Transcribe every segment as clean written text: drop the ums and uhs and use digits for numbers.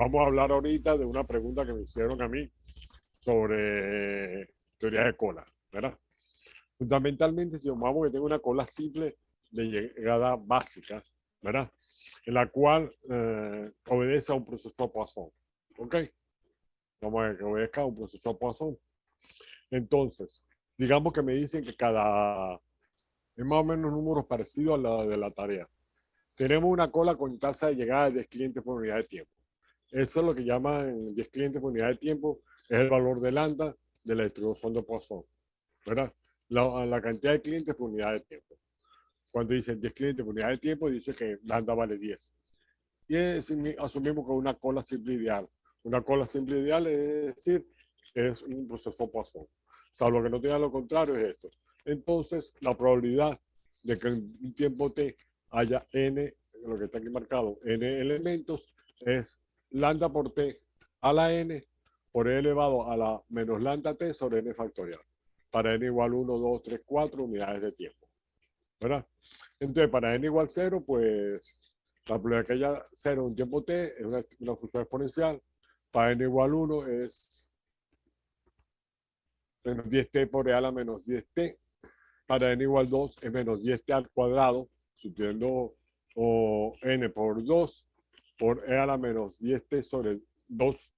vamos a hablar ahorita de una pregunta que me hicieron a mí sobre teoría de cola, ¿verdad? Fundamentalmente, si tomamos que tengo una cola simple de llegada básica, ¿verdad? En la cual obedece a un proceso de Poisson, ¿ok? Vamos a ver que obedezca a un proceso de Poisson. Entonces, digamos que me dicen que es más o menos números parecidos a la de la tarea. Tenemos una cola con tasa de llegada de 10 clientes por unidad de tiempo. Eso es lo que llaman 10 clientes por unidad de tiempo, es el valor de lambda de la distribución de Poisson, ¿verdad? La cantidad de clientes por unidad de tiempo. Cuando dicen 10 clientes por unidad de tiempo, dice que lambda vale 10. Y asumimos que una cola simple ideal. Una cola simple ideal es decir, es un proceso Poisson. Salvo que no tenga lo contrario, es esto. Entonces, la probabilidad de que en un tiempo t haya n, lo que está aquí marcado, n elementos, es lambda por t a la n por e elevado a la menos lambda t sobre n factorial. Para n igual 1, 2, 3, 4 unidades de tiempo, ¿verdad? Entonces, para n igual 0, pues la probabilidad de que haya 0 en un tiempo t es una función exponencial. Para n igual 1 es menos 10t por e a la menos 10t. Para n igual 2 es menos 10t al cuadrado, sustituyendo o n por 2 por e a la menos 10t sobre 2.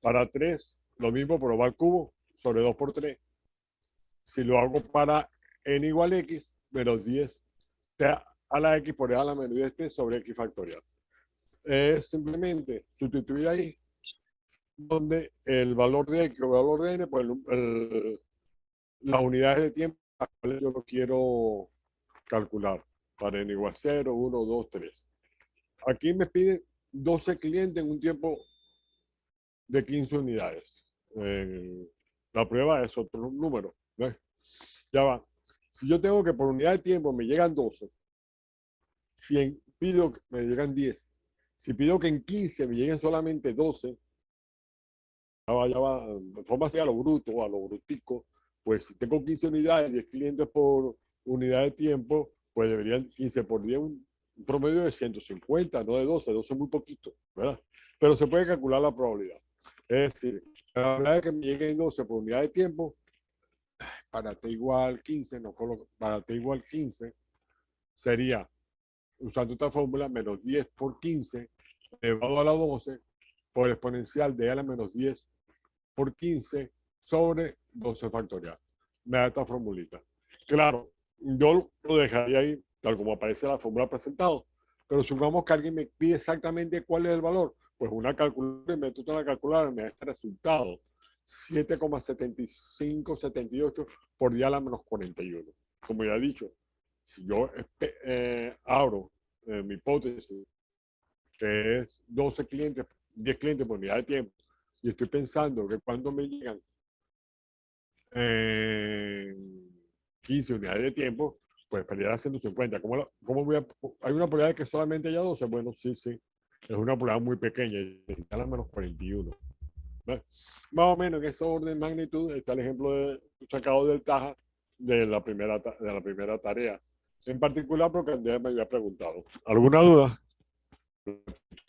Para 3, lo mismo, pero va al cubo sobre 2 por 3. Si lo hago para n igual x, menos 10t a la x por e a la menos 10t sobre x factorial. Es simplemente sustituir ahí donde el valor de x o el valor de n, pues las unidades de tiempo a las cuales yo lo quiero calcular para n igual 0, 1, 2, 3. Aquí me piden 12 clientes en un tiempo de 15 unidades. La prueba es otro número, ¿ves? Ya va. Si yo tengo que por unidad de tiempo me llegan 12, si pido que me llegan 10, si pido que en 15 me lleguen solamente 12, ya va, de forma así a lo bruto, a lo brutico, pues si tengo 15 unidades, 10 clientes por unidad de tiempo, pues deberían 15 por 10, un promedio de 150, no de 12, 12 es muy poquito, ¿verdad? Pero se puede calcular la probabilidad. Es decir, la probabilidad de que me lleguen 12 por unidad de tiempo, para t igual 15, no coloco, para t igual 15, sería, usando esta fórmula, menos 10 por 15 elevado a la 12 por el exponencial de a la menos 10 por 15 sobre 12 factorial. Me da esta formulita. Claro, yo lo dejaría ahí, tal como aparece la fórmula presentada, pero supongamos que alguien me pide exactamente cuál es el valor, pues una calculadora, me meto en la calculadora, me da este resultado, 7,7578 por día a la menos 41. Como ya he dicho, si yo abro mi hipótesis, que es 12 clientes, 10 clientes por unidad de tiempo, y estoy pensando que cuando me llegan 15 unidades de tiempo, pues perderá 150. ¿Cómo voy a, hay una probabilidad de que solamente haya 12? Bueno, sí, sí. Es una probabilidad muy pequeña, está a la menos 41. ¿Ves? Más o menos en ese orden de magnitud está el ejemplo sacado del Taja de la primera tarea. En particular, porque Andrea me había preguntado. ¿Alguna duda?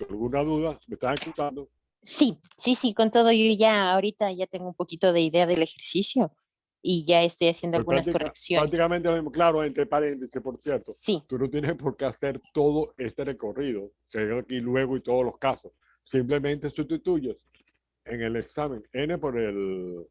¿Alguna duda? ¿Me están escuchando? Sí, sí, sí, con todo yo ya ahorita ya tengo un poquito de idea del ejercicio y ya estoy haciendo Pues algunas correcciones. prácticamente lo mismo. Claro, entre paréntesis, por cierto, Sí, tú no tienes por qué hacer todo este recorrido, que es aquí luego y todos los casos. Simplemente sustituyes en el examen n por el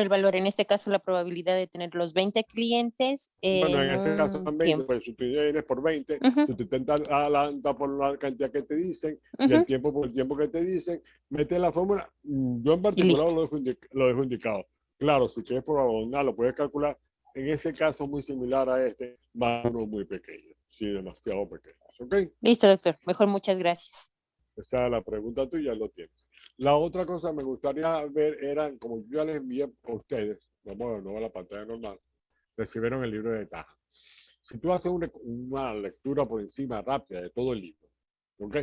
valor, en este caso la probabilidad de tener los 20 clientes bueno, en en este caso un son 20, tiempo. pues sustituyes n por 20, Ujú, sustituyes la por la cantidad que te dicen y el ujú, tiempo por el tiempo que te dicen, metes la fórmula. Yo en y particular listo. lo dejo indicado. Claro, si quieres por abundar, lo puedes calcular. En ese caso muy similar a este, va uno muy pequeño, sí, demasiado pequeño. ¿Ok? Listo, doctor. Mejor muchas gracias. Esa es la pregunta tuya, lo tienes. La otra cosa me gustaría ver era, como yo ya les envié a ustedes, vamos a ver, no a la pantalla normal, recibieron el libro de Taja. Si tú haces una lectura por encima rápida de todo el libro, ¿ok?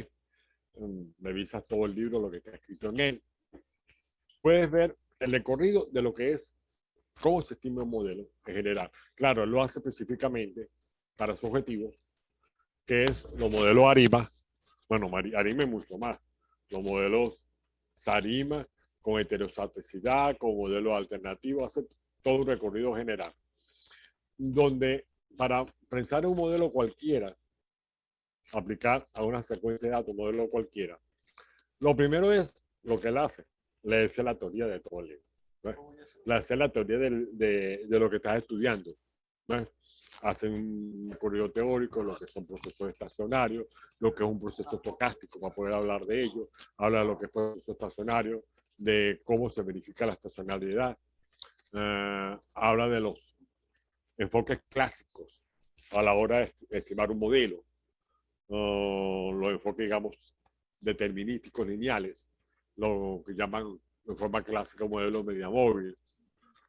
Revisas todo el libro, lo que está escrito en él, puedes ver el recorrido de lo que es, cómo se estima un modelo en general. Claro, él lo hace específicamente para su objetivo, que es los modelos ARIMA. Bueno, ARIMA es mucho más. los modelos Sarima, con heteroscedesticidad, con modelos alternativos, hace todo un recorrido general, donde para pensar en un modelo cualquiera, aplicar a una secuencia de datos, un modelo cualquiera, lo primero es lo que él hace, le dice la teoría de todo el libro, ¿no? Le hace la teoría de lo que estás estudiando, ¿no? Hacen un recorrido teórico, lo que son procesos estacionarios, lo que es un proceso estocástico, para poder hablar de ello, habla de lo que es proceso estacionario, de cómo se verifica la estacionalidad, habla de los enfoques clásicos a la hora de estimar un modelo, los enfoques, digamos, determinísticos lineales, lo que llaman en forma clásica modelo media móvil,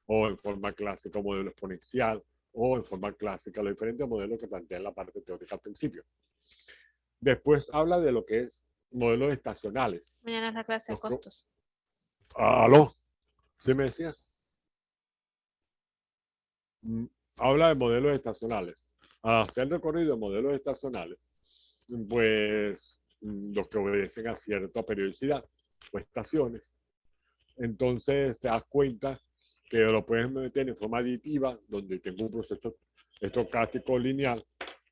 o en forma clásica modelo exponencial, o en forma clásica los diferentes modelos que plantean la parte teórica al principio. Después habla de lo que es modelos estacionales. Mañana es la clase de costos. ¿Aló? ¿Sí me decía? Habla de modelos estacionales. Al hacer recorrido de modelos estacionales, pues los que obedecen a cierta periodicidad o estaciones, entonces te das cuenta que lo puedes meter en forma aditiva, donde tengo un proceso estocástico lineal,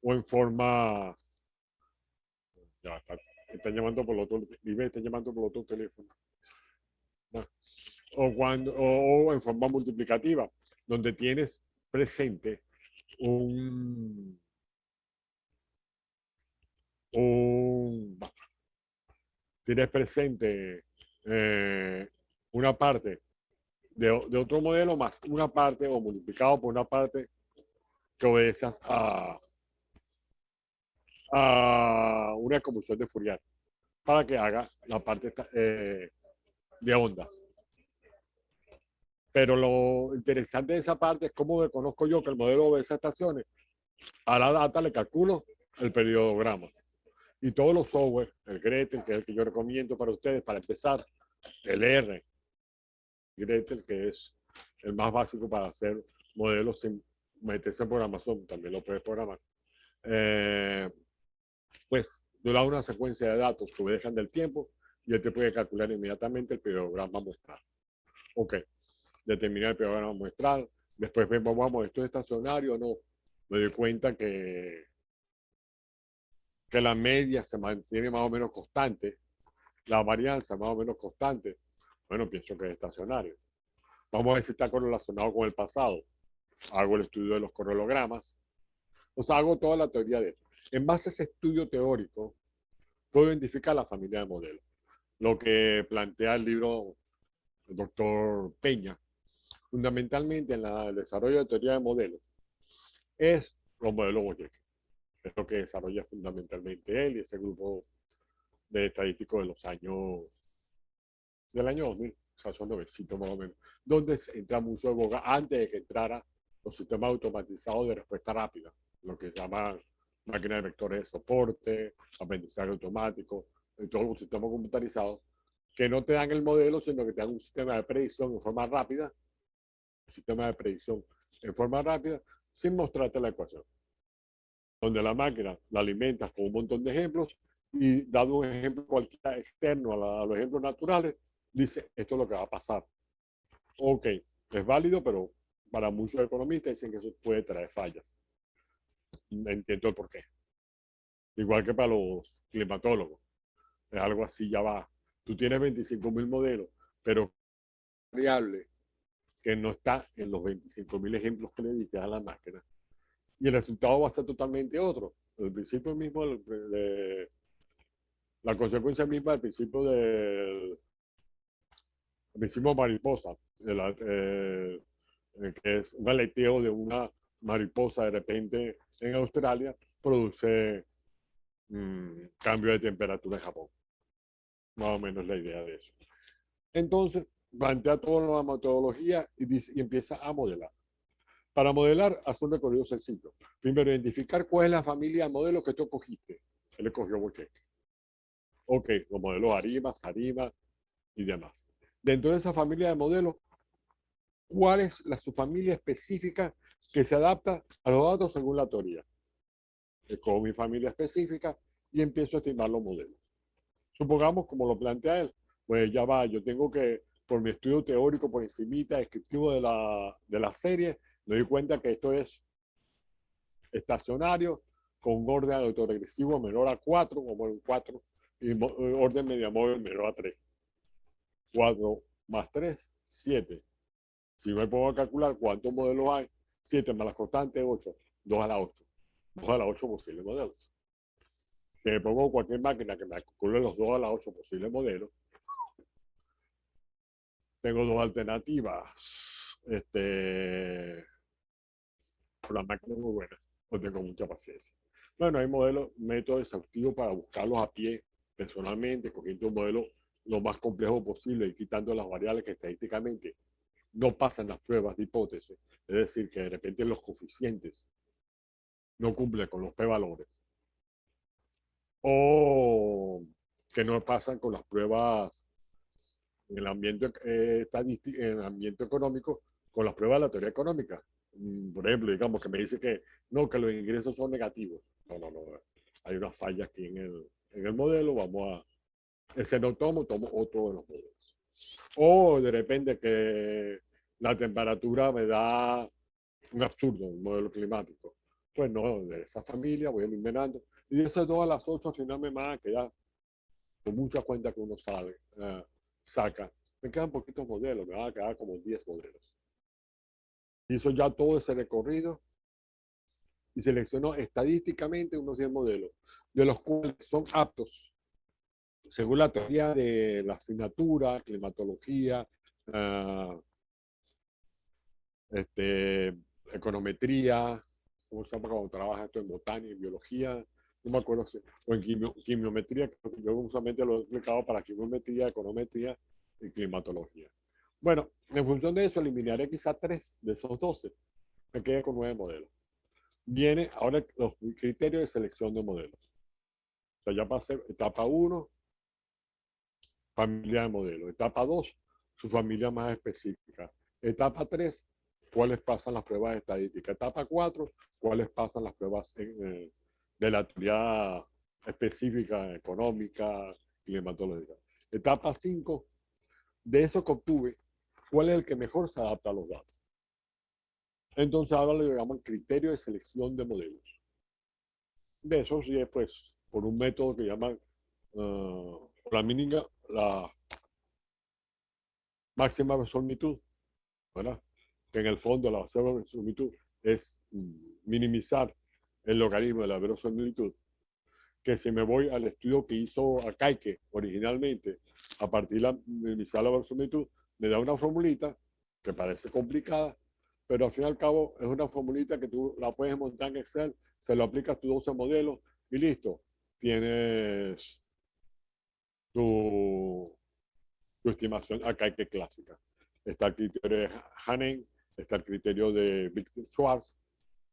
o en forma... Ya están llamando por el otro, están llamando por el otro teléfono. ¿No? O en forma multiplicativa, donde tienes presente tienes presente una parte de otro modelo más una parte o multiplicado por una parte que obedece a una convolución de Fourier para que haga la parte de ondas. Pero lo interesante de esa parte es cómo reconozco yo que el modelo obedece a estaciones. A la data le calculo el periodograma. Y todos los software, el Gretel, que es el que yo recomiendo para ustedes, para empezar, el R, Gretel, que es el más básico para hacer modelos sin meterse en programación, también lo puedes programar. Pues tú das una secuencia de datos que obedezcan del tiempo y él te puede calcular inmediatamente el periodograma muestral. Ok, determinar el periodograma muestral, después vemos, vamos, esto es estacionario o no. Me doy cuenta que la media se mantiene más o menos constante, la varianza más o menos constante. Bueno, pienso que es estacionario. Vamos a ver si está correlacionado con el pasado. Hago el estudio de los correlogramas. O sea, hago toda la teoría de eso. En base a ese estudio teórico, puedo identificar la familia de modelos. Lo que plantea el libro del doctor Peña, fundamentalmente en el desarrollo de teoría de modelos, es los modelos Boyek. Es lo que desarrolla fundamentalmente él y ese grupo de estadísticos de los años, del año 2000, o sea, son nuevecitos más o menos, donde se entra mucho en boga antes de que entrara los sistemas automatizados de respuesta rápida, lo que se llama máquinas de vectores de soporte, aprendizaje automático, y todos los sistemas computarizados, que no te dan el modelo, sino que te dan un sistema de predicción en forma rápida, un sistema de predicción en forma rápida, sin mostrarte la ecuación, donde la máquina la alimentas con un montón de ejemplos y dado un ejemplo cualquiera externo a los ejemplos naturales, dice, esto es lo que va a pasar. Ok, es válido, pero para muchos economistas dicen que eso puede traer fallas. Entiendo el porqué. Igual que para los climatólogos. Es algo así, ya va. Tú tienes 25.000 modelos, pero variable que no está en los 25.000 ejemplos que le diste a la máquina. Y el resultado va a ser totalmente otro. El principio mismo, la consecuencia misma del principio del principio mariposa, que es un aleteo de una mariposa de repente en Australia, produce cambio de temperatura en Japón. Más o menos la idea de eso. Entonces, plantea toda la metodología y empieza a modelar. Para modelar, hace un recorrido sencillo. Primero, identificar cuál es la familia de modelos que tú cogiste. Él escogió Bochek. Ok, los modelos Arima, Sarima y demás. Dentro de esa familia de modelos, ¿cuál es la subfamilia específica que se adapta a los datos según la teoría? Escojo mi familia específica y empiezo a estimar los modelos. Supongamos como lo plantea él, pues ya va, yo tengo que, por mi estudio teórico, por encimita, descriptivo de la serie, me doy cuenta que esto es estacionario, con orden autoregresivo menor a 4, como en 4, y orden media móvil menor a 3. 4 más 3, 7. Si me pongo a calcular cuántos modelos hay, 7 más las constantes, 8. 2 a la 8. 2 a la 8 posibles modelos. Si me pongo cualquier máquina que me calcule los 2 a la 8 posibles modelos, tengo dos alternativas. La máquina es muy buena, no tengo mucha paciencia. Bueno, hay modelos, métodos exhaustivos para buscarlos a pie personalmente, cogiendo un modelo lo más complejo posible y quitando las variables que estadísticamente no pasan las pruebas de hipótesis. Es decir, que de repente los coeficientes no cumplen con los p-valores. O que no pasan con las pruebas en el ambiente estadístico, en el ambiente económico, con las pruebas de la teoría económica. Por ejemplo, digamos que me dice que no, que los ingresos son negativos. No, no, no. Hay una falla aquí en el modelo, vamos a, ese no tomo otro de los modelos. O de repente que la temperatura me da un absurdo, un modelo climático. Pues no, de esa familia voy eliminando. Y de esas 2 a las 8 al final me van a quedar con muchas cuentas que uno sabe, saca. Me quedan poquitos modelos, me van a quedar como 10 modelos. Hizo ya todo ese recorrido y seleccionó estadísticamente unos 10 modelos, de los cuales son aptos, según la teoría de la asignatura, climatología, uh, econometría, ¿cómo se llama cuando trabaja esto en botánica, en biología? No me acuerdo si, o en quimiometría, yo usualmente lo he explicado para quimiometría, econometría y climatología. Bueno, en función de eso, eliminaré quizá 3 de esos 12. Me quedé con 9 modelos. Viene ahora los criterios de selección de modelos. O sea, ya pasé etapa 1, familia de modelos. Etapa 2, su familia más específica. Etapa 3, cuáles pasan las pruebas estadísticas. Etapa 4, cuáles pasan las pruebas de la teoría específica, económica, climatológica. Etapa 5, de eso que obtuve, cuál es el que mejor se adapta a los datos. Entonces ahora le llaman criterio de selección de modelos. De eso sí es pues por un método que llaman la máxima verosimilitud, ¿verdad? Que en el fondo la máxima verosimilitud es minimizar el logaritmo de la verosimilitud. Que si me voy al estudio que hizo Akaike originalmente, a partir de minimizar la verosimilitud, me da una formulita que parece complicada, pero al fin y al cabo es una formulita que tú la puedes montar en Excel, se lo aplicas a tus 12 modelos y listo. Tienes tu, tu estimación Akaike clásica. Está el criterio de Hanen, está el criterio de Victor Schwartz,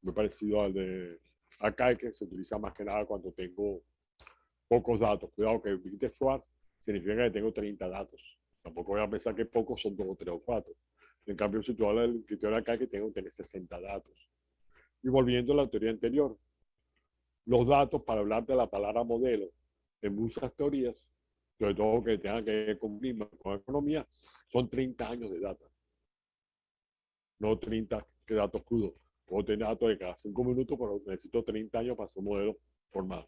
muy parecido al de Akaike, se utiliza más que nada cuando tengo pocos datos. Cuidado que Victor Schwartz significa que tengo 30 datos. Tampoco voy a pensar que pocos son 2 o 3 o 4. En cambio, si tú hablas del criterio de Akaike, tengo que tener 60 datos. Y volviendo a la teoría anterior, los datos para hablar de la palabra modelo en muchas teorías, sobre todo que tengan que ver con clima, con economía, son 30 años de data. No 30 datos crudos. Puedo tener datos de cada 5 minutos, pero necesito 30 años para hacer un modelo formal.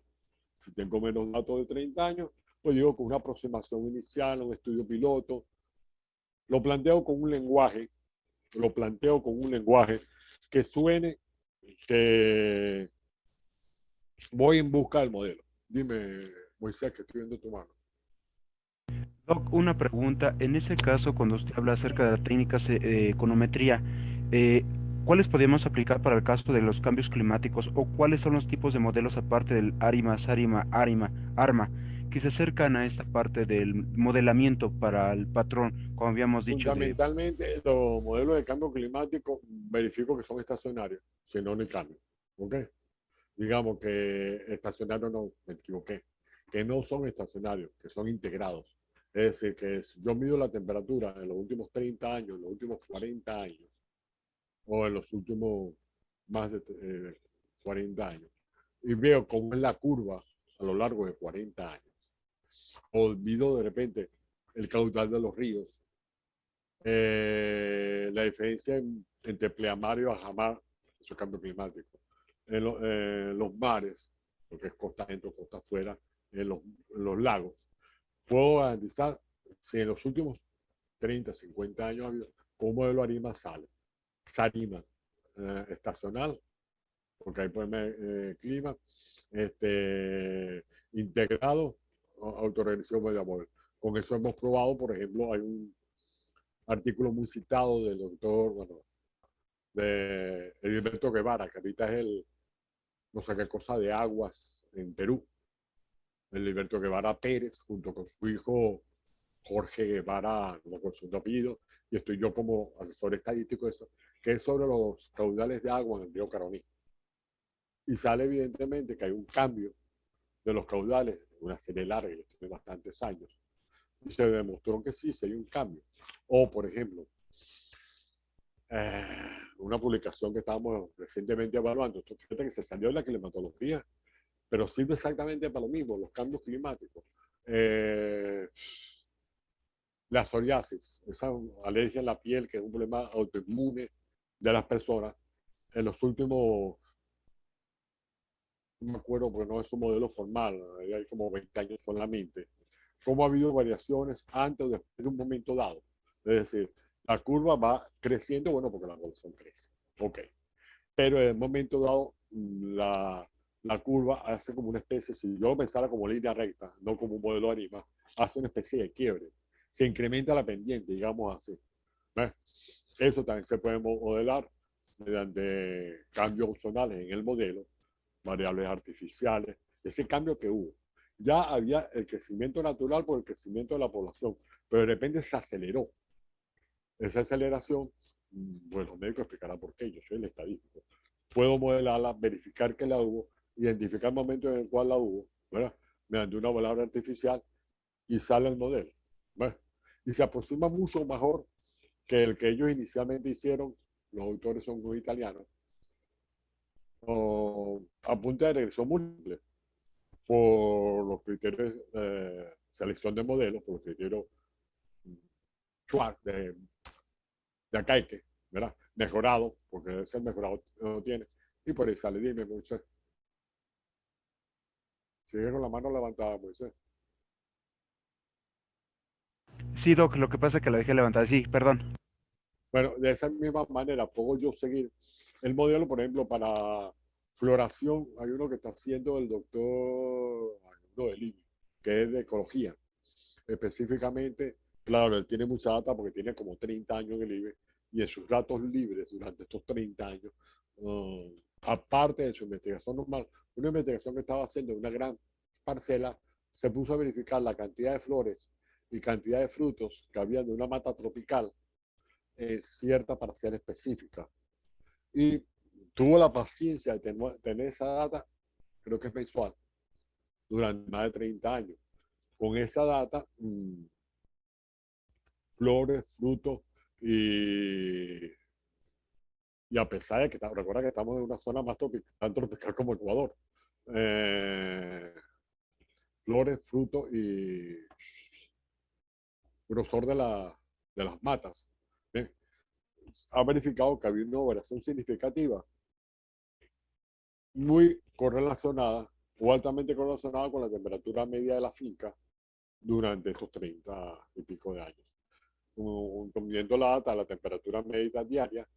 Si tengo menos datos de 30 años, pues digo con una aproximación inicial, un estudio piloto. Lo planteo con un lenguaje, que suene que voy en busca del modelo. Dime, Moisés, que estoy viendo tu mano. Doc, una pregunta. En ese caso, cuando usted habla acerca de las técnicas de econometría, eh, ¿cuáles podríamos aplicar para el caso de los cambios climáticos o cuáles son los tipos de modelos aparte del ARIMA, SARIMA, ARMA, que se acercan a esta parte del modelamiento para el patrón, como habíamos dicho de... Fundamentalmente, los modelos de cambio climático verifico que son estacionarios, si no, no hay cambio. ¿Ok? Digamos que estacionarios no, me equivoqué, que no son estacionarios, que son integrados. Es decir, que si yo mido la temperatura en los últimos 30 años, en los últimos 40 años, o en los últimos más de 40 años, y veo cómo es la curva a lo largo de 40 años. olvido de repente el caudal de los ríos, la diferencia entre pleamar y bajamar, eso es cambio climático, los mares, porque es costa adentro, costa afuera, en los lagos. Puedo garantizar, si en los últimos 30, 50 años ha habido un modelo ARIMA sale, SARIMA, estacional, porque hay clima, integrado, autorregresión medio móvil. Con eso hemos probado, por ejemplo, hay un artículo muy citado del doctor, bueno, de Edilberto Guevara, que ahorita es el no sé qué cosa de aguas en Perú. Edilberto Guevara Pérez, junto con su hijo Jorge Guevara, no con su apellido, y estoy yo como asesor estadístico de eso, que es sobre los caudales de agua en el río Caroní. Y sale evidentemente que hay un cambio de los caudales, una serie larga, y esto tiene bastantes años, y se demostró que sí hay un cambio. O, por ejemplo, una publicación que estábamos recientemente evaluando, esto fíjate que se salió de la climatología, pero sirve exactamente para lo mismo, los cambios climáticos. La psoriasis, esa alergia en la piel, que es un problema autoinmune de las personas, en los últimos, no me acuerdo porque no es un modelo formal, hay como 20 años solamente, cómo ha habido variaciones antes o después de un momento dado. Es decir, la curva va creciendo, bueno, porque la población crece. Ok. Pero en un momento dado, la curva hace como una especie, si yo lo pensara como línea recta, no como un modelo de ARIMA, hace una especie de quiebre. Se incrementa la pendiente, digamos así. ¿Ves? Eso también se puede modelar mediante cambios opcionales en el modelo, variables artificiales, ese cambio que hubo. Ya había el crecimiento natural por el crecimiento de la población, pero de repente se aceleró. Esa aceleración, bueno, el médico explicará por qué, yo soy el estadístico. Puedo modelarla, verificar que la hubo, identificar el momento en el cual la hubo, ¿verdad? Mediante una variable artificial y sale el modelo, ¿verdad? Y se aproxima mucho mejor que el que ellos inicialmente hicieron, los autores son muy italianos, a punta de regresión múltiple, por los criterios de selección de modelos, por los criterios Schwartz, de Akaike, ¿verdad? Mejorado, porque ese mejorado no tiene. Y por ahí sale, dime, Moisés. Sigue con la mano levantada, Moisés. Sí, Doc, lo que pasa es que la dejé levantada. Sí, perdón. Bueno, de esa misma manera puedo yo seguir el modelo, por ejemplo, para floración. Hay uno que está haciendo el doctor Noelini, que es de ecología. Específicamente, claro, él tiene mucha data porque tiene como 30 años en el IBE y en sus datos libres durante estos 30 años, aparte de su investigación normal, una investigación que estaba haciendo en una gran parcela, se puso a verificar la cantidad de flores y cantidad de frutos que había de una mata tropical en cierta parcela específica. Y tuvo la paciencia de tener esa data, creo que es mensual, durante más de 30 años. Con esa data, flores, frutos y a pesar de que recuerda que estamos en una zona más tropical, tan tropical como Ecuador, eh, flores, frutos y grosor de las matas, ¿eh? Ha verificado que había una variación significativa muy correlacionada o altamente correlacionada con la temperatura media de la finca durante estos 30 y pico de años. Viendo la data, la temperatura media diaria,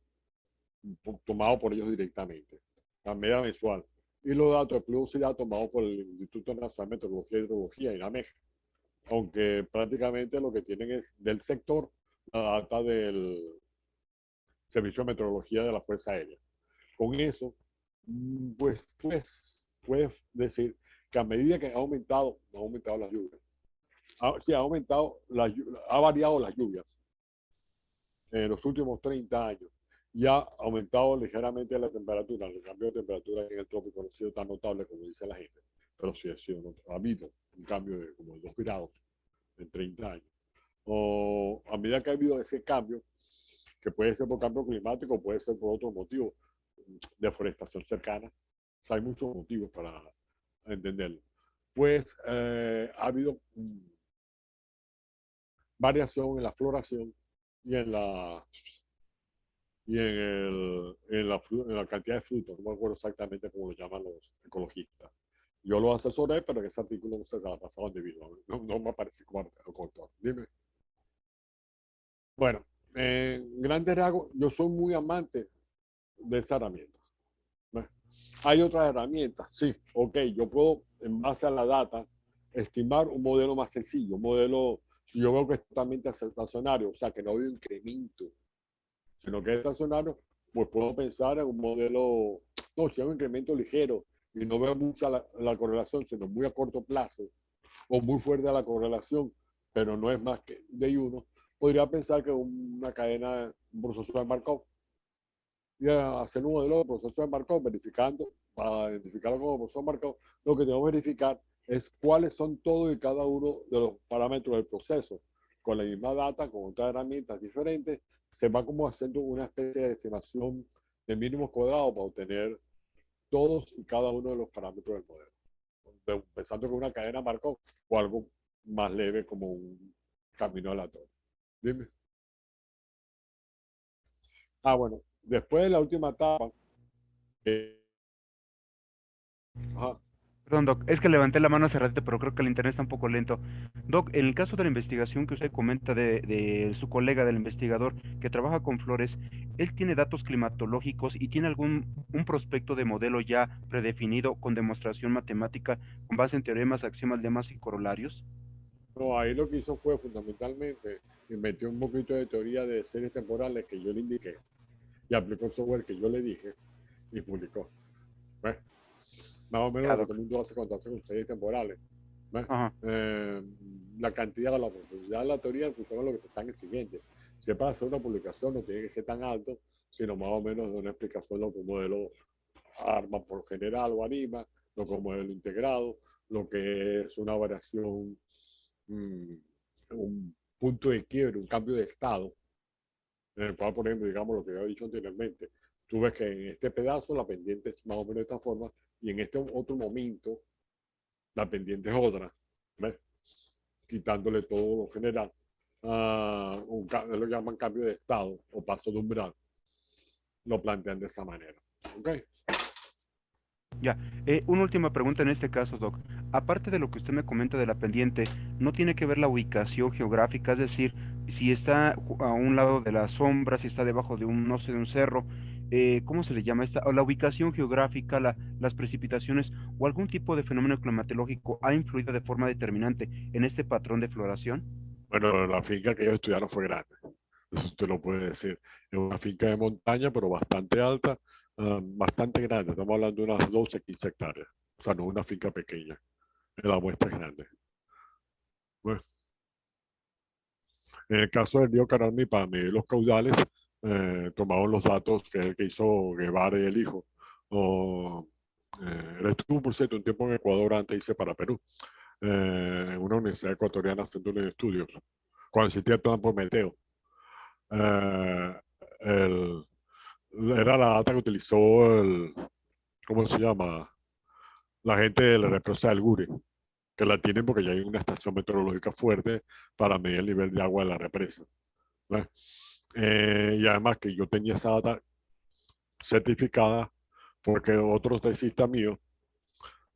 tomado por ellos directamente, la media mensual, y los datos de pluviosidad tomados por el Instituto Nacional de Meteorología y Hidrología, INAMEG, aunque prácticamente lo que tienen es del sector la data del Servicio de Meteorología de la Fuerza Aérea. Con eso, puedes decir que a medida que han aumentado las lluvias, sí, ha variado las lluvias en los últimos 30 años y ha aumentado ligeramente la temperatura. El cambio de temperatura en el trópico no ha sido tan notable como dice la gente, pero sí ha habido un cambio de como 2 grados en 30 años. O a medida que ha habido ese cambio, que puede ser por cambio climático, puede ser por otro motivo, deforestación cercana. O sea, hay muchos motivos para entenderlo. pues ha habido variación en la floración y en la en la cantidad de frutos. No me acuerdo exactamente cómo lo llaman los ecologistas. Yo lo asesoré, pero en ese artículo no se la pasaban de vivo. No me aparece como autor. Dime. Bueno, en grandes rasgos, yo soy muy amante de esa herramienta. ¿No? Hay otras herramientas, sí, ok, yo puedo, en base a la data, estimar un modelo más sencillo, un modelo, si yo veo que es totalmente estacionario, o sea, que no hay un incremento, sino que es estacionario, pues puedo pensar en un modelo, no, si hay un incremento ligero y no veo mucha la correlación, sino muy a corto plazo, o muy fuerte la correlación, pero no es más que de uno, podría pensar que una cadena, un proceso de Markov, y hacer un modelo de proceso de Markov, verificando, para identificarlo como proceso de Markov, lo que tengo que verificar es cuáles son todos y cada uno de los parámetros del proceso. Con la misma data, con otras herramientas diferentes, se va como haciendo una especie de estimación de mínimos cuadrados para obtener todos y cada uno de los parámetros del modelo. Pensando que una cadena Markov o algo más leve como un camino aleatorio. Dime. Ah, bueno, después de la última etapa, ajá, Perdón, Doc, es que levanté la mano hace ratito, pero creo que el internet está un poco lento. Doc, en el caso de la investigación que usted comenta de su colega, del investigador que trabaja con flores, ¿él tiene datos climatológicos y tiene un prospecto de modelo ya predefinido con demostración matemática con base en teoremas, axiomas, lemas y corolarios? no, ahí lo que hizo fue fundamentalmente metió un poquito de teoría de series temporales que yo le indiqué y aplicó el software que yo le dije y publicó. ¿Ves? Más o menos Ya, lo que Doc. todo el mundo hace cuando hace con series temporales. ¿Ves? Ajá. La cantidad o la profundidad de la teoría funciona lo que te está en el siguiente. Si es para hacer una publicación no tiene que ser tan alto, sino más o menos de una explicación de lo que un modelo arma por general o anima, lo que es un modelo integrado, lo que es una variación, un punto de quiebre, un cambio de estado, en el cual, por ejemplo, digamos lo que había dicho anteriormente, tú ves que en este pedazo la pendiente es más o menos de esta forma y en este otro momento la pendiente es otra, ¿ves? Quitándole todo lo general. Lo llaman cambio de estado o paso de umbral. Lo plantean de esa manera. ¿Ok? Ya, una última pregunta en este caso, Doc. Aparte de lo que usted me comenta de la pendiente, ¿no tiene que ver la ubicación geográfica? Es decir, si está a un lado de la sombra, si está debajo de un, no sé, de un cerro, ¿cómo se le llama esta? O la ubicación geográfica, las precipitaciones o algún tipo de fenómeno climatológico ha influido de forma determinante en este patrón de floración? Bueno, la finca que ellos estudiaron fue grande. Eso usted lo puede decir. Es una finca de montaña, pero bastante alta, bastante grande. Estamos hablando de unas 12, 15 hectáreas. O sea, no es una finca pequeña. La muestra es grande. Bueno, en el caso del río Cararmi, para medir los caudales, tomaron los datos que es el que hizo Guevara y el hijo. O, él estuvo, por cierto, un tiempo en Ecuador antes hice para Perú, en una universidad ecuatoriana haciendo unos estudios, cuando existía el plan Prometeo. Eh, el, era la data que utilizó ¿cómo se llama? La gente de la represa del Gure, que la tienen porque ya hay una estación meteorológica fuerte para medir el nivel de agua de la represa. Y además que yo tenía esa data certificada porque otro tesista mío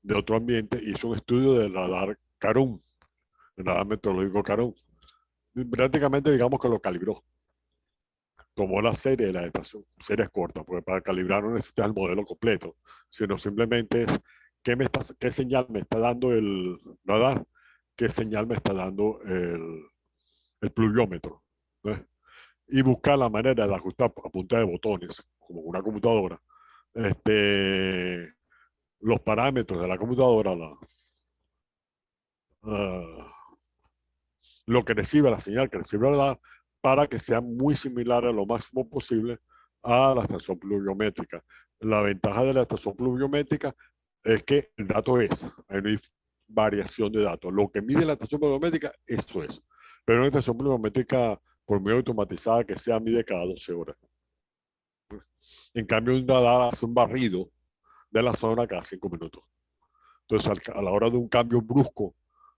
de otro ambiente hizo un estudio del radar Carun, el radar meteorológico Carun. Prácticamente digamos que lo calibró. Tomó la serie de la estación, series cortas, porque para calibrar no necesitas el modelo completo, sino simplemente es qué señal me está dando el radar, qué señal me está dando el pluviómetro. ¿Ves? Y buscar la manera de ajustar a punta de botones, como una computadora, este, los parámetros de la computadora, uh, lo que recibe la señal que recibe el radar, para que sea muy similar a lo máximo posible a la estación pluviométrica. La ventaja de la estación pluviométrica es que el dato hay una variación de datos. Lo que mide la estación pluviométrica, eso es. Pero una estación pluviométrica por medio automatizada que sea mide cada 12 horas. En cambio, un radar hace un barrido de la zona cada 5 minutos. Entonces, a la hora de un cambio brusco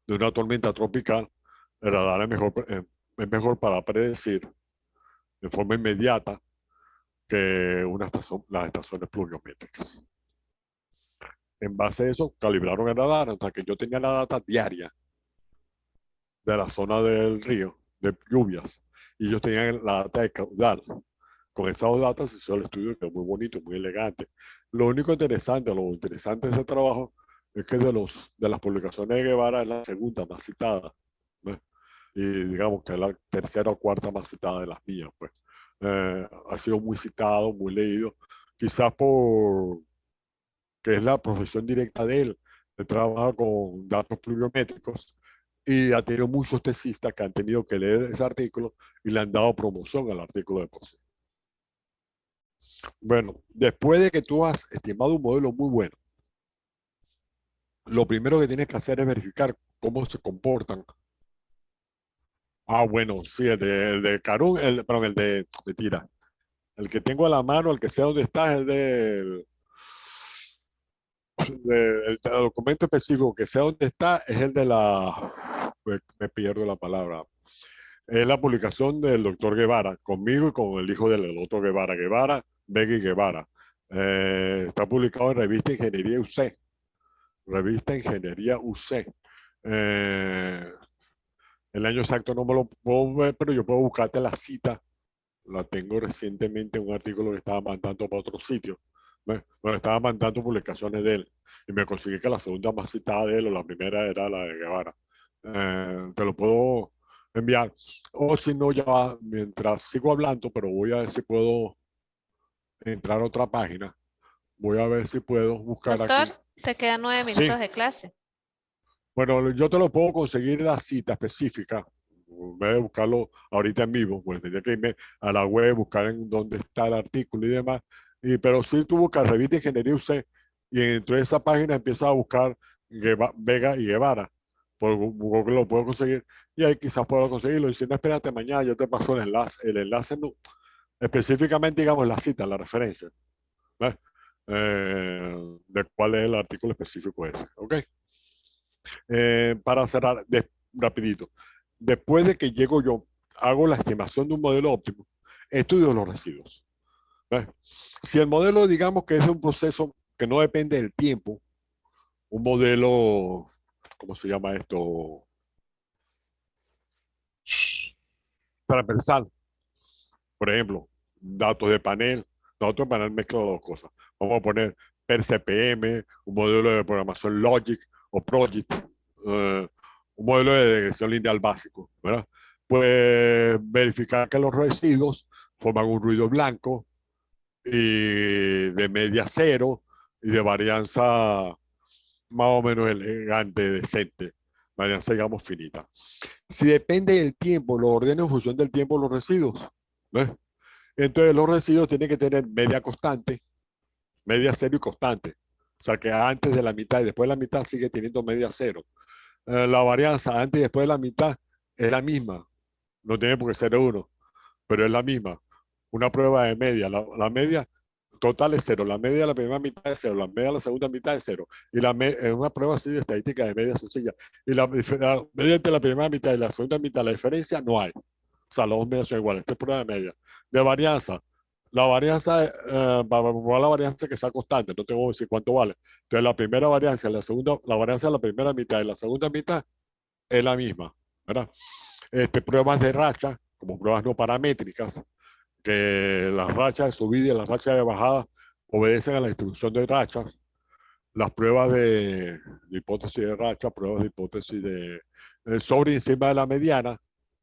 de una tormenta tropical, el radar es mejor para predecir de forma inmediata que las estaciones pluviométricas. En base a eso, calibraron el radar hasta que yo tenía la data diaria de la zona del río, de lluvias, y ellos tenían la data de caudal. Con esas datas se hizo el estudio, que es muy bonito, muy elegante. Lo lo interesante de ese trabajo es que de las publicaciones de Guevara es la segunda más citada, ¿no? Y digamos que es la tercera o cuarta más citada de las mías, pues. Ha sido muy citado, muy leído, quizás por que es la profesión directa de él. Él trabaja con datos pluviométricos y ha tenido muchos tesistas que han tenido que leer ese artículo y le han dado promoción al artículo de por sí. Bueno, después de que tú has estimado un modelo muy bueno, lo primero que tienes que hacer es verificar cómo se comportan. Ah, bueno, sí, el de Carun, perdón, el de mentira. El que tengo a la mano, el que sé dónde está, es el documento específico que sé dónde está, es el de me pierdo la palabra. Es la publicación del doctor Guevara, conmigo y con el hijo del otro Guevara, Vega y Guevara. Está publicado en Revista Ingeniería UC. Revista Ingeniería UC. El año exacto no me lo puedo ver, pero yo puedo buscarte la cita. La tengo recientemente en un artículo que estaba mandando para otro sitio. Bueno, estaba mandando publicaciones de él. Y me conseguí que la segunda más citada de él, o la primera, era la de Guevara. Te lo puedo enviar. O si no, ya mientras sigo hablando, pero voy a ver si puedo entrar a otra página. Voy a ver si puedo buscar Doctor, aquí. te quedan 9 Sí, minutos de clase. bueno, yo te lo puedo conseguir la cita específica. Voy a buscarlo ahorita en vivo, pues tendría que irme a la web, buscar en dónde está el artículo y demás. Pero si tú buscas Revista Ingeniería UC y dentro de esa página empiezas a buscar Vega y Guevara, por Google lo puedo conseguir y ahí quizás puedo conseguirlo. Y si no, espérate mañana, yo te paso el enlace no, específicamente, digamos, la cita, la referencia, ¿ves? De cuál es el artículo específico ese, ¿ok? Para cerrar, rapidito. Después de que llego yo, hago la estimación de un modelo óptimo, estudio los residuos. ¿Ves? Si el modelo, digamos que es un proceso que no depende del tiempo, un modelo, ¿cómo se llama esto? Transversal. Por ejemplo, datos de panel mezcla las dos cosas. Vamos a poner PER-CPM, un modelo de programación Logic o Project, un modelo de regresión lineal básico, ¿verdad? Pues verificar que los residuos forman un ruido blanco y de media cero y de varianza más o menos elegante, decente, varianza digamos finita. Si depende del tiempo, lo ordeno en función del tiempo de los residuos, ¿ves? Entonces los residuos tienen que tener media constante, media cero y constante. O sea que antes de la mitad y después de la mitad sigue teniendo media cero. La varianza antes y después de la mitad es la misma. No tiene por qué ser uno, pero es la misma. Una prueba de media. La media total es cero. La media de la primera mitad es cero. La media de la segunda mitad es cero. Y es una prueba así de estadística de media sencilla. Y la media entre la primera mitad y la segunda mitad, la diferencia no hay. O sea, los dos medios son iguales. Esta es prueba de media. De varianza. La varianza, para probar la varianza que sea constante, no tengo que decir cuánto vale. Entonces, la primera varianza, la varianza de la primera mitad y la segunda mitad es la misma, ¿verdad? Pruebas de racha, como pruebas no paramétricas, que las rachas de subida y las rachas de bajada obedecen a la distribución de rachas. Las pruebas de hipótesis de racha, pruebas de hipótesis de sobre y encima de la mediana,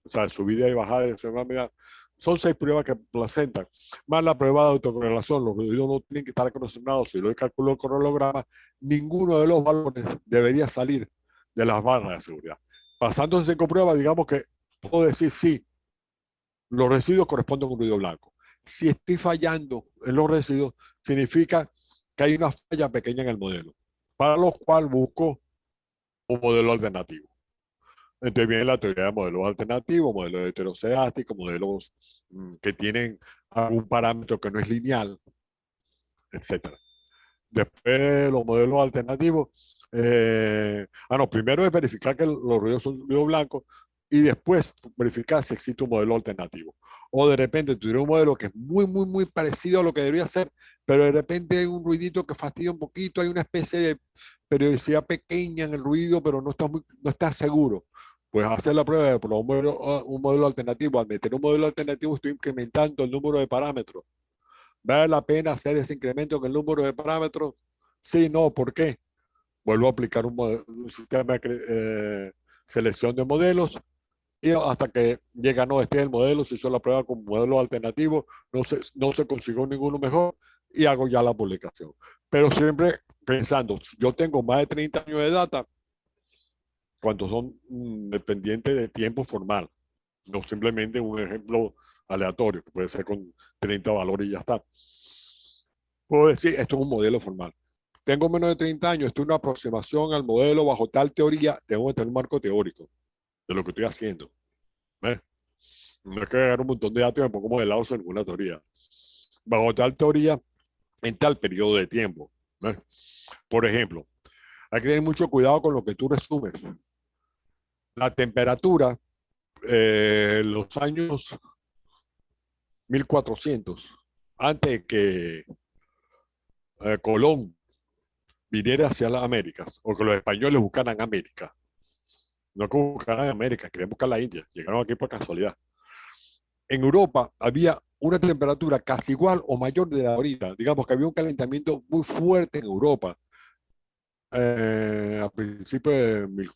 o sea, subida y bajada de encima de la mediana. Son 6 pruebas que presentan, más la prueba de autocorrelación. Los ruidos no tienen que estar condicionados. Si lo calculo con holograma, ninguno de los valores debería salir de las barras de seguridad. Pasando en 5 pruebas, digamos que puedo decir sí, los residuos corresponden a un ruido blanco. Si estoy fallando en los residuos, significa que hay una falla pequeña en el modelo, para lo cual busco un modelo alternativo. Entonces viene la teoría de modelos alternativos, modelos heteroscedásticos, modelos que tienen algún parámetro que no es lineal, etc. Después los modelos alternativos No, primero es verificar que los ruidos son ruidos blancos y después verificar si existe un modelo alternativo. O de repente tuviera un modelo que es muy parecido a lo que debería ser, pero de repente hay un ruidito que fastidia un poquito, hay una especie de periodicidad pequeña en el ruido, pero no está seguro. Pues hacer la prueba de probar un modelo alternativo. Al meter un modelo alternativo estoy incrementando el número de parámetros. ¿Vale la pena hacer ese incremento en el número de parámetros? Sí, no, ¿por qué? Vuelvo a aplicar un sistema de selección de modelos y hasta que llega, no, este es el modelo, se hizo la prueba con modelo alternativo, no se consiguió ninguno mejor y hago ya la publicación. Pero siempre pensando, si yo tengo más de 30 años de data, cuando son dependientes de tiempo formal, no simplemente un ejemplo aleatorio, que puede ser con 30 valores y ya está. Puedo decir, esto es un modelo formal. Tengo menos de 30 años, esto es una aproximación al modelo bajo tal teoría, tengo que tener un marco teórico de lo que estoy haciendo. ¿Ves? No es que agarrar un montón de datos y me pongo modelado sobre ninguna teoría. Bajo tal teoría, en tal periodo de tiempo. ¿Ves? Por ejemplo, hay que tener mucho cuidado con lo que tú resumes. La temperatura, los años 1400, antes de que Colón viniera hacia las Américas, o que los españoles buscaran América. No que buscaran América, querían buscar la India. Llegaron aquí por casualidad. En Europa había una temperatura casi igual o mayor de la ahorita. Digamos que había un calentamiento muy fuerte en Europa a principios de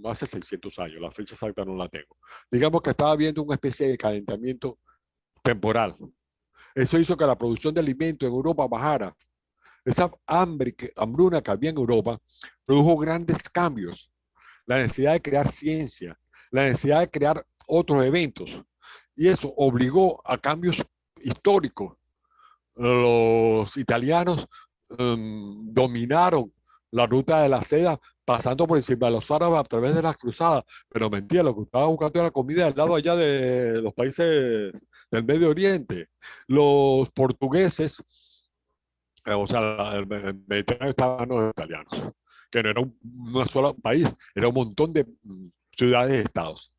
hace 600 años. La fecha exacta no la tengo. Digamos que estaba habiendo una especie de calentamiento temporal. Eso hizo que la producción de alimentos en Europa bajara. Esa hambruna que había en Europa produjo grandes cambios. La necesidad de crear ciencia, la necesidad de crear otros eventos. Y eso obligó a cambios históricos. Los italianos dominaron la ruta de la seda pasando por encima de los árabes a través de las cruzadas. Pero mentira, lo que estaban buscando era comida del lado allá de los países del Medio Oriente. Los portugueses, o sea, el Mediterráneo estaba en los italianos, que no era un solo país, era un montón de ciudades y estados.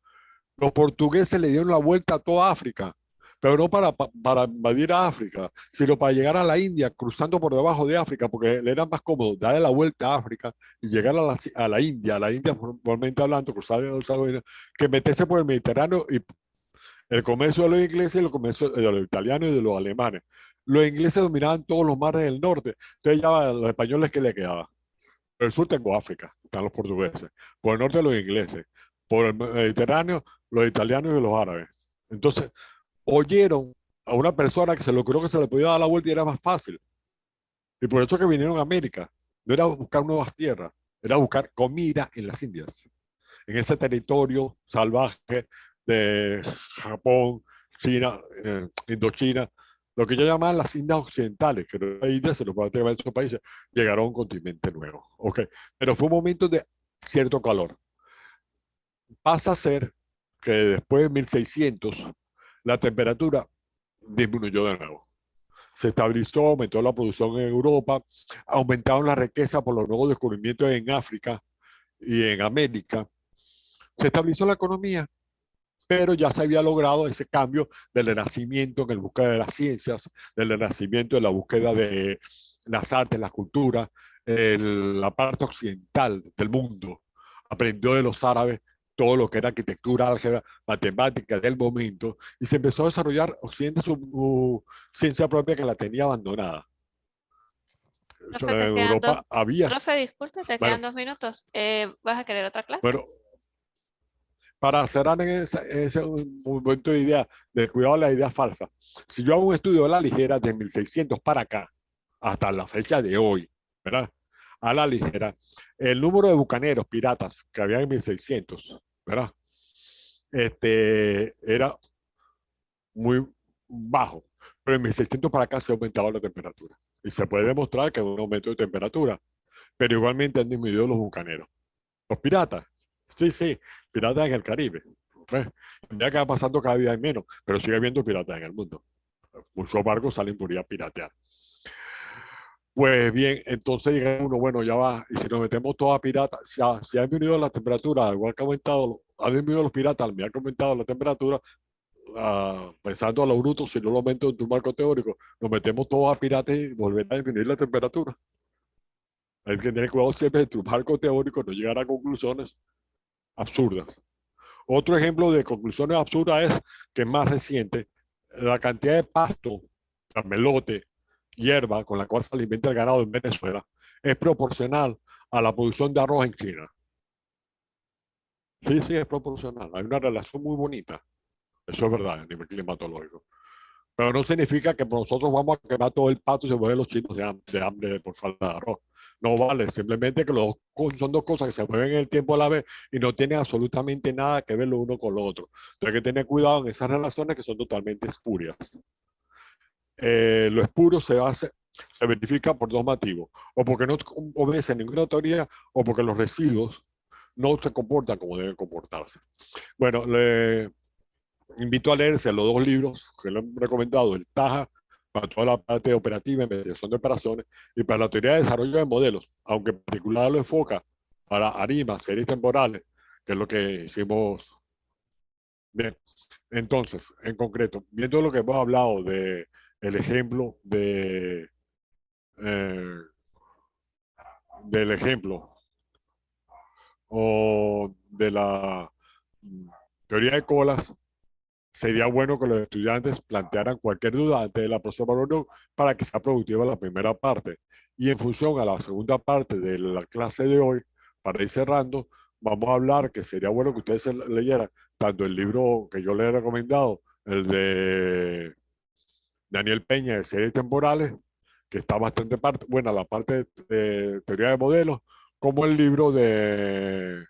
Los portugueses le dieron la vuelta a toda África, pero no para invadir a África, sino para llegar a la India, cruzando por debajo de África, porque le era más cómodo darle la vuelta a África y llegar a la India formalmente hablando, cruzar el Océano, que meterse por el Mediterráneo y el comercio de los ingleses y el comercio de los italianos y de los alemanes. Los ingleses dominaban todos los mares del norte, entonces ya los españoles, ¿qué le quedaba? Por el sur tengo África, están los portugueses. Por el norte los ingleses. Por el Mediterráneo los italianos y los árabes. Entonces, oyeron a una persona que se le ocurrió que se le podía dar la vuelta y era más fácil. Y por eso que vinieron a América. No era buscar nuevas tierras, era buscar comida en las Indias. En ese territorio salvaje de Japón, China, Indochina, lo que yo llamaba las Indias occidentales, que no era India, se lo puede llevar a esos países, llegaron a un continente nuevo. Okay. Pero fue un momento de cierto calor. Pasa a ser que después de 1600, la temperatura disminuyó de nuevo. Se estabilizó, aumentó la producción en Europa, aumentaron la riqueza por los nuevos descubrimientos en África y en América. Se estabilizó la economía, pero ya se había logrado ese cambio del renacimiento en la búsqueda de las ciencias, del renacimiento en la búsqueda de las artes, la cultura, la parte occidental del mundo. Aprendió de los árabes todo lo que era arquitectura, álgebra, matemática del momento, y se empezó a desarrollar Occidente su ciencia propia que la tenía abandonada. Profe, te En quedan Europa había, Profe, disculpe, te quedan bueno, 2 minutos. ¿Vas a querer otra clase? bueno, para cerrar en ese momento de idea, de cuidado de las ideas falsas. Si yo hago un estudio a la ligera de 1600 para acá, hasta la fecha de hoy, ¿verdad? A la ligera, el número de bucaneros, piratas, que había en 1600, ¿verdad? Era muy bajo, pero en 1600 para acá se ha aumentado la temperatura. Y se puede demostrar que hay un aumento de temperatura, pero igualmente han disminuido los bucaneros. Los piratas, sí, piratas en el Caribe. ¿Ves? Ya que va pasando cada día hay menos, pero sigue habiendo piratas en el mundo. Muchos barcos salen por ir a piratear. Pues bien, entonces llega uno, bueno, ya va, y si nos metemos todos a piratas, si ha disminuido la temperatura, igual que ha aumentado, ha disminuido los piratas, al medida que ha aumentado la temperatura, pensando a lo bruto, si no lo aumento en tu marco teórico, nos metemos todos a piratas y volverá a disminuir la temperatura. Hay que tener cuidado siempre de tu marco teórico, no llegar a conclusiones absurdas. Otro ejemplo de conclusiones absurdas es que es más reciente, la cantidad de pasto, camelote, hierba con la cual se alimenta el ganado en Venezuela es proporcional a la producción de arroz en China. Sí, sí, es proporcional. Hay una relación muy bonita. Eso es verdad a nivel climatológico. Pero no significa que nosotros vamos a quemar todo el pasto y se mueven los chinos de hambre por falta de arroz. No vale, simplemente que son dos cosas que se mueven en el tiempo a la vez y no tienen absolutamente nada que ver lo uno con lo otro. Entonces hay que tener cuidado en esas relaciones que son totalmente espurias. Lo espurio se verifica por dos motivos, o porque no obedece ninguna teoría, o porque los residuos no se comportan como deben comportarse. Bueno, le invito a leerse los dos libros que le he recomendado, el TAJA, para toda la parte operativa, investigación de operaciones, y para la teoría de desarrollo de modelos, aunque en particular lo enfoca para ARIMA, series temporales, que es lo que hicimos. Bien, entonces, en concreto, viendo lo que hemos hablado de el ejemplo eh, del ejemplo o de la teoría de colas, sería bueno que los estudiantes plantearan cualquier duda antes de la próxima reunión para que sea productiva la primera parte. Y en función a la segunda parte de la clase de hoy, para ir cerrando, vamos a hablar que sería bueno que ustedes leyeran tanto el libro que yo les he recomendado, el de Daniel Peña de series temporales, que está bastante buena la parte de teoría de modelos, como el libro de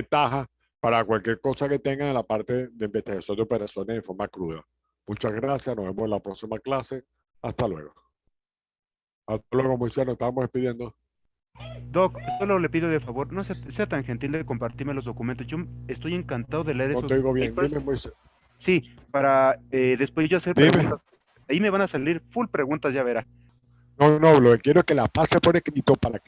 Taja para cualquier cosa que tengan en la parte de investigación de operaciones de forma cruda. Muchas gracias, nos vemos en la próxima clase. Hasta luego. Hasta luego, Moisés, nos estamos despidiendo. Doc, solo le pido de favor, no sea tan gentil de compartirme los documentos. Yo estoy encantado de leer No esos te digo bien, papers. dime, Moisés. Sí, para después yo hacer Dime. preguntas. Ahí me van a salir full preguntas, ya verá. No, no, lo que quiero es que la pase por escrito para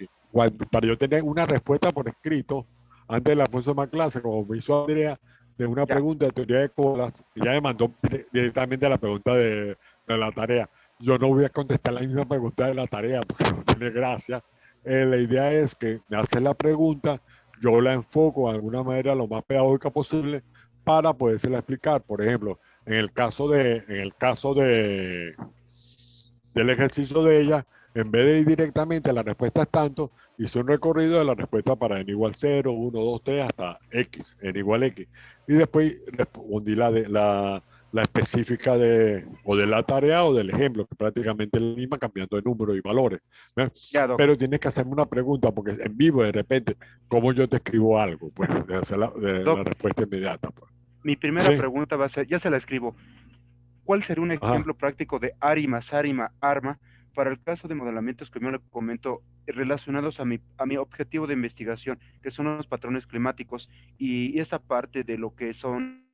yo tener una respuesta por escrito antes de la próxima clase, como me hizo Andrea, de una Ya. pregunta de teoría de colas, y ya me mandó directamente la pregunta de la tarea. Yo no voy a contestar la misma pregunta de la tarea porque no tiene gracia. La idea es que me hacen la pregunta, yo la enfoco de alguna manera lo más pedagógica posible para podérsela explicar. Por ejemplo, del ejercicio de ella, en vez de ir directamente a la respuesta es tanto, hice un recorrido de la respuesta para n igual 0, 1, 2, 3 hasta x, n igual x. Y después respondí la específica o de la tarea o del ejemplo, que prácticamente es la misma, cambiando de número y valores. Ya, Doc. Pero tienes que hacerme una pregunta, porque en vivo de repente, ¿cómo yo te escribo algo? Pues de hacer la respuesta inmediata. Pues. Mi primera Sí. pregunta va a ser, ya se la escribo. ¿Cuál sería un Ajá. ejemplo práctico de ARIMA, SARIMA, ARMA para el caso de modelamientos que yo le comento relacionados a mi objetivo de investigación, que son los patrones climáticos y esa parte de lo que son,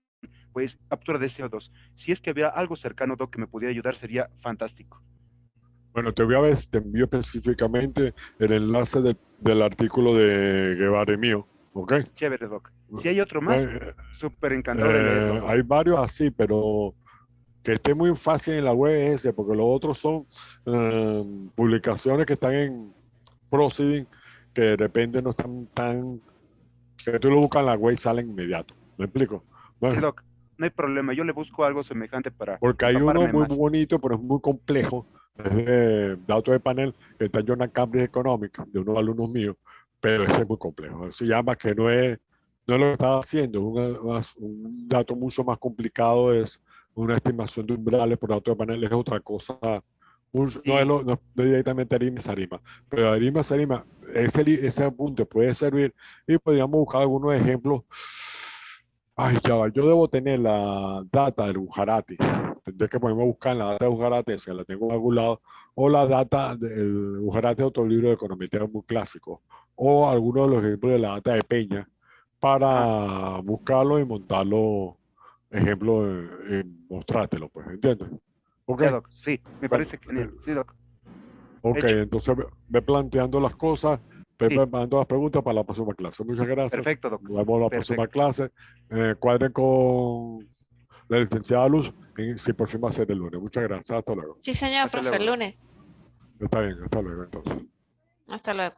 pues, captura de CO2? Si es que había algo cercano, Doc, que me pudiera ayudar, sería fantástico. Bueno, te envío específicamente el enlace del artículo de Guevara y mío, ¿ok? Chévere, Doc. Si hay otro más, Eh, súper encantado de leerlo, Doc. hay varios así, pero que esté muy fácil en la web es ese, porque los otros son publicaciones que están en Proceeding, que de repente no están que tú lo buscas en la web y salen inmediato. ¿Me explico? Sí, Bueno, Doc, no hay problema. Yo le busco algo semejante para porque hay uno empaparme muy más. bonito, pero es muy complejo, es de datos de panel, que está en Journal Cambridge Economics, de unos alumnos míos, pero ese es muy complejo. Se llama que no es lo que estaba haciendo, un dato mucho más complicado, es una estimación de umbrales por datos de panel, es otra cosa. Sí, No es directamente Arima y Sarima, pero Arima y Sarima, ese apunte puede servir y podríamos buscar algunos ejemplos. Ay, ya va, yo debo tener la data del Gujarati. Tendré que ponerme a buscar la data del Gujarati, si la tengo en algún lado, o la data del Gujarati de otro libro de econometría muy clásico, o alguno de los ejemplos de la data de Peña, ajá. para buscarlo y montarlo, ejemplo, mostrártelo, pues, ¿entiendes? Ok, Ya, Doc. Sí, me bueno, parece genial. Sí, Doc. Ok, Hecho. entonces ve planteando las cosas, ve Sí. preparando las preguntas para la próxima clase. Muchas gracias. Perfecto, Doc. Nos vemos en la próxima clase. Cuadren con la licenciada Luz si por fin va a ser el lunes. Muchas gracias. Hasta luego. Sí, señor, Hasta profe, el luego. lunes. Está bien, hasta luego entonces. Hasta luego.